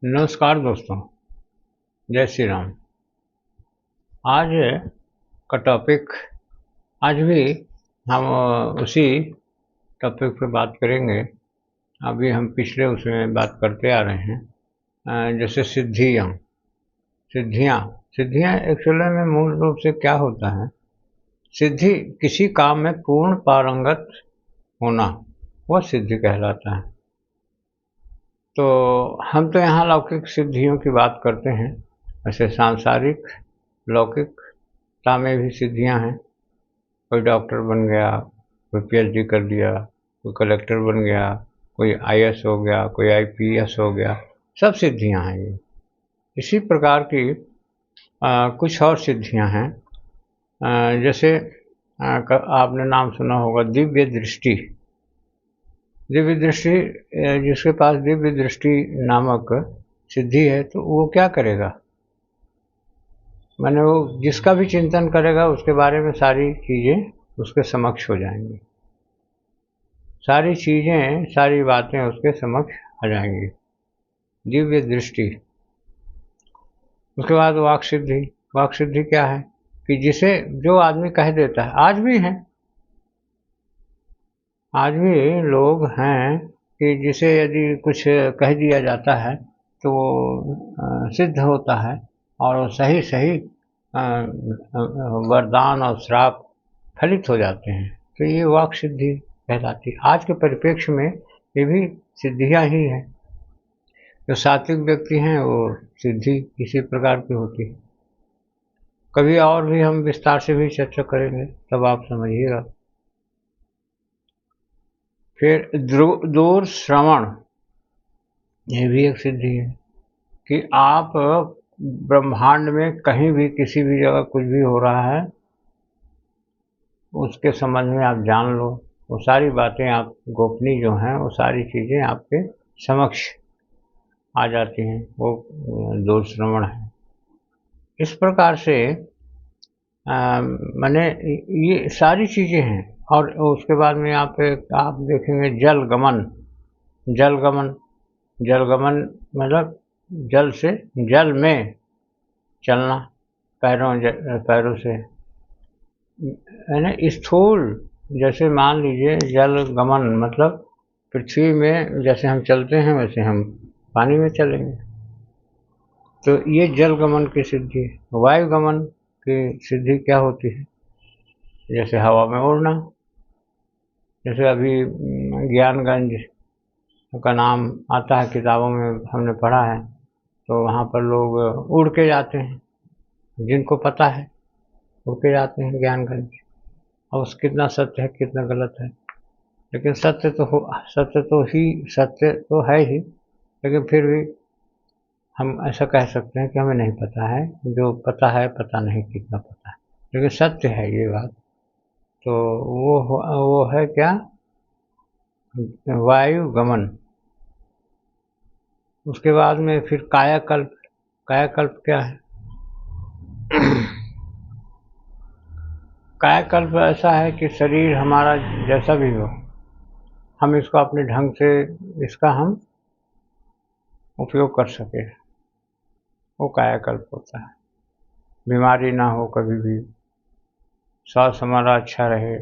नमस्कार दोस्तों, जय श्री राम। आज का टॉपिक आज भी हम उसी टॉपिक पे बात करेंगे। अभी हम पिछले उसमें बात करते आ रहे हैं। जैसे सिद्धियाँ सिद्धियाँ एक्चुअली में मूल रूप से क्या होता है? सिद्धि किसी काम में पूर्ण पारंगत होना, वह सिद्धि कहलाता है। तो हम तो यहाँ लौकिक सिद्धियों की बात करते हैं। वैसे सांसारिक लौकिकता में भी सिद्धियां हैं। कोई डॉक्टर बन गया, कोई पीएचडी कर लिया, कोई कलेक्टर बन गया, कोई आईएएस हो गया, कोई आईपीएस हो गया, सब सिद्धियां हैं ये। इसी प्रकार की कुछ और सिद्धियां हैं। जैसे आपने नाम सुना होगा दिव्य दृष्टि। दिव्य दृष्टि, जिसके पास दिव्य दृष्टि नामक सिद्धि है तो वो क्या करेगा? माने वो जिसका भी चिंतन करेगा उसके बारे में सारी चीज़ें उसके समक्ष हो जाएंगी। सारी चीज़ें, सारी बातें उसके समक्ष आ जाएंगी। दिव्य दृष्टि। उसके बाद वाक सिद्धि। वाक सिद्धि क्या है? कि जिसे जो आदमी कह देता है, आज भी है, आज भी लोग हैं कि जिसे यदि कुछ कह दिया जाता है तो सिद्ध होता है और वो सही सही वरदान और श्राप फलित हो जाते हैं। तो ये वाक सिद्धि कहलाती है। आज के परिप्रेक्ष्य में ये भी सिद्धियां ही हैं। जो सात्विक व्यक्ति हैं वो सिद्धि इसी प्रकार की होती है। कभी और भी हम विस्तार से भी चर्चा करेंगे, तब आप समझिएगा। फिर दूर श्रवण, ये भी एक सिद्धि है कि आप ब्रह्मांड में कहीं भी किसी भी जगह कुछ भी हो रहा है उसके संबंध में आप जान लो। वो सारी बातें आप गोपनीय जो हैं वो सारी चीज़ें आपके समक्ष आ जाती हैं। वो दूर श्रवण है। इस प्रकार से माने ये सारी चीज़ें हैं। और उसके बाद में आप देखेंगे जलगमन। जलगमन जलगमन मतलब जल से जल में चलना, पैरों से, है ना। स्थूल, जैसे मान लीजिए जलगमन मतलब पृथ्वी में जैसे हम चलते हैं वैसे हम पानी में चलेंगे, तो ये जलगमन की सिद्धि है। वायुगमन की सिद्धि क्या होती है? जैसे हवा में उड़ना। जैसे अभी ज्ञानगंज का नाम आता है, किताबों में हमने पढ़ा है, तो वहाँ पर लोग उड़ के जाते हैं, जिनको पता है उड़ के जाते हैं ज्ञानगंज। और उस कितना सत्य है कितना गलत है, लेकिन सत्य तो है ही, लेकिन फिर भी हम ऐसा कह सकते हैं कि हमें नहीं पता है। जो पता है पता नहीं कितना पता है, लेकिन सत्य है ये बात। तो वो है क्या? वायुगमन। उसके बाद में फिर कायाकल्प। कायाकल्प क्या है? कायाकल्प ऐसा है कि शरीर हमारा जैसा भी हो, हम इसको अपने ढंग से इसका हम उपयोग कर सके, वो कायाकल्प होता है। बीमारी ना हो कभी भी, स्वास्थ्य हमारा अच्छा रहे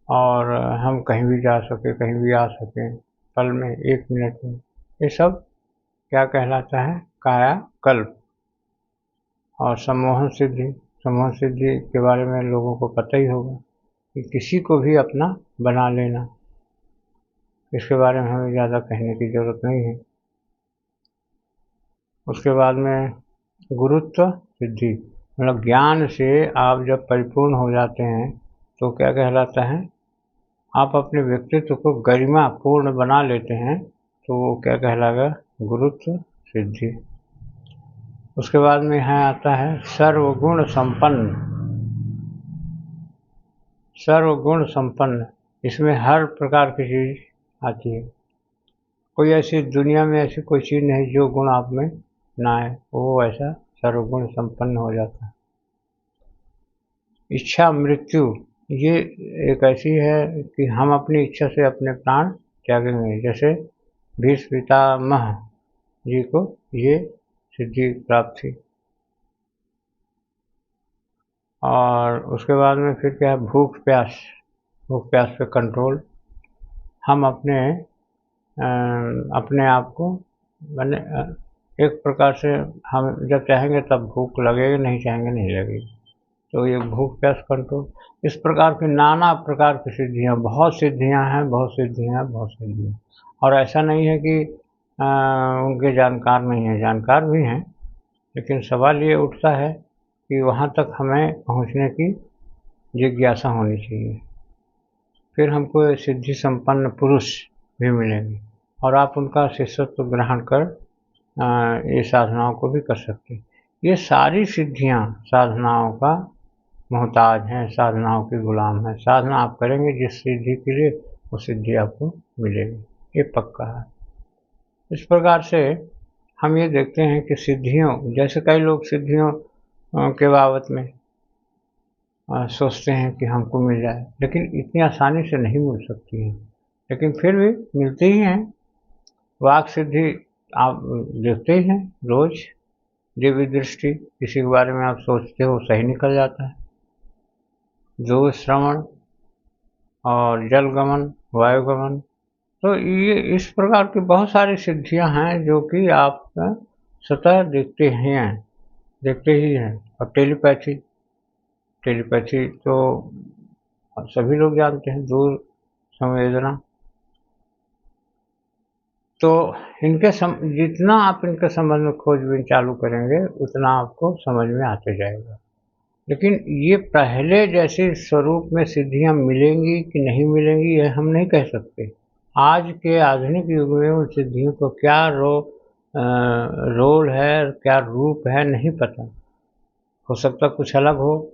और हम कहीं भी जा सके, कहीं भी आ सकें, पल में, एक मिनट में। ये सब क्या कहलाता है? कायाकल्प। और सम्मोहन सिद्धि। सम्मोहन सिद्धि के बारे में लोगों को पता ही होगा कि किसी को भी अपना बना लेना। इसके बारे में हमें ज़्यादा कहने की ज़रूरत नहीं है। उसके बाद में गुरुत्व सिद्धि, मतलब ज्ञान से आप जब परिपूर्ण हो जाते हैं तो क्या कहलाता है? आप अपने व्यक्तित्व को गरिमा पूर्ण बना लेते हैं, तो वो क्या कहलाएगा? गुरुत्व सिद्धि। उसके बाद में आता है सर्वगुण संपन्न। सर्वगुण संपन्न, इसमें हर प्रकार की चीज़ आती है। कोई ऐसी दुनिया में ऐसी कोई चीज़ नहीं जो गुण आप में ना है, वो ऐसा सर्वगुण संपन्न हो जाता है। इच्छा मृत्यु, ये एक ऐसी है कि हम अपनी इच्छा से अपने प्राण त्यागेंगे। जैसे भीष्म पितामह जी को ये सिद्धि प्राप्त थी। और उसके बाद में फिर क्या है, भूख प्यास पे कंट्रोल। हम अपने आप को मैंने एक प्रकार से हम जब चाहेंगे तब भूख लगेगी, नहीं चाहेंगे नहीं लगेगी। तो ये भूख प्यास कंट्रोल, इस प्रकार की नाना प्रकार की सिद्धियाँ, बहुत सिद्धियाँ हैं, बहुत सिद्धियाँ हैं, बहुत सिद्धियाँ। और ऐसा नहीं है कि उनके जानकार नहीं हैं, जानकार भी हैं, लेकिन सवाल ये उठता है कि वहाँ तक हमें पहुँचने की जिज्ञासा होनी चाहिए। फिर हमको सिद्धि संपन्न पुरुष भी मिलेंगे और आप उनका शिष्यत्व ग्रहण कर ये साधनाओं को भी कर सकते हैं। ये सारी सिद्धियाँ साधनाओं का मोहताज हैं, साधनाओं के गुलाम हैं। साधना आप करेंगे जिस सिद्धि के लिए, वो सिद्धि आपको मिलेगी, ये पक्का है। इस प्रकार से हम ये देखते हैं कि सिद्धियों, जैसे कई लोग सिद्धियों के बाबत में सोचते हैं कि हमको मिल जाए, लेकिन इतनी आसानी से नहीं मिल सकती हैं, लेकिन फिर भी मिलती ही हैं। वाक सिद्धि आप देखते ही हैं रोज, दिव्य दृष्टि, किसी के बारे में आप सोचते हो सही निकल जाता है। जो श्रवण और जल गमन, वायु गमन, तो ये इस प्रकार की बहुत सारी सिद्धियां हैं जो कि आप स्वतः देखते ही हैं। और टेलीपैथी तो सभी लोग जानते हैं, दूर संवेदना। तो जितना आप इनके संबंध में खोजबीन चालू करेंगे, उतना आपको समझ में आते जाएगा। लेकिन ये पहले जैसे स्वरूप में सिद्धियां मिलेंगी कि नहीं मिलेंगी, ये हम नहीं कह सकते। आज के आधुनिक युग में उन सिद्धियों को क्या रोल है, क्या रूप है, नहीं पता। हो सकता कुछ अलग हो।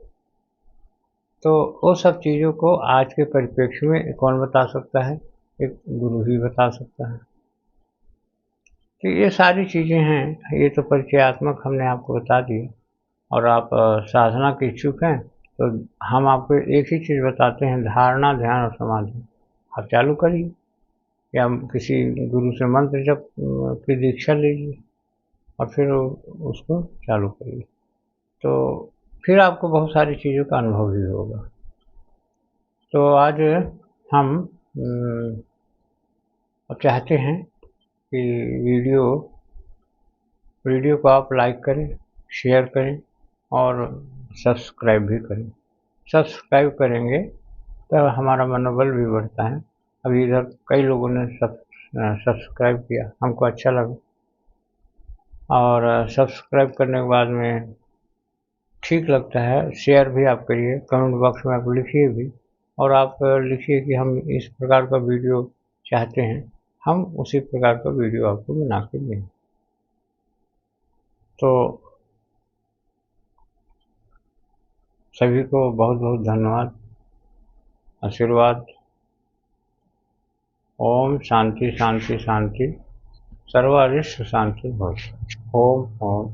तो वो सब चीज़ों को आज के परिप्रेक्ष्य में कौन बता सकता है? एक गुरु ही बता सकता है। तो ये सारी चीज़ें हैं, ये तो परिचयात्मक हमने आपको बता दी। और आप साधना के इच्छुक हैं तो हम आपको एक ही चीज़ बताते हैं, धारणा, ध्यान और समाधि। आप चालू करिए, या किसी गुरु से मंत्र जप की दीक्षा लीजिए और फिर उसको चालू करिए, तो फिर आपको बहुत सारी चीज़ों का अनुभव भी होगा। तो आज हम अब चाहते हैं कि वीडियो को आप लाइक करें, शेयर करें और सब्सक्राइब भी करें। सब्सक्राइब करेंगे तो हमारा मनोबल भी बढ़ता है। अभी इधर कई लोगों ने सब्सक्राइब किया, हमको अच्छा लगा। और सब्सक्राइब करने के बाद में ठीक लगता है, शेयर भी आप करिए, कमेंट बॉक्स में आप लिखिए भी, और आप लिखिए कि हम इस प्रकार का वीडियो चाहते हैं, हम उसी प्रकार का वीडियो आपको बना के देंगे। तो सभी को बहुत बहुत धन्यवाद, आशीर्वाद। ओम शांति शांति शांति, सर्वारिष्ट शांति भवतु। ओम ओम।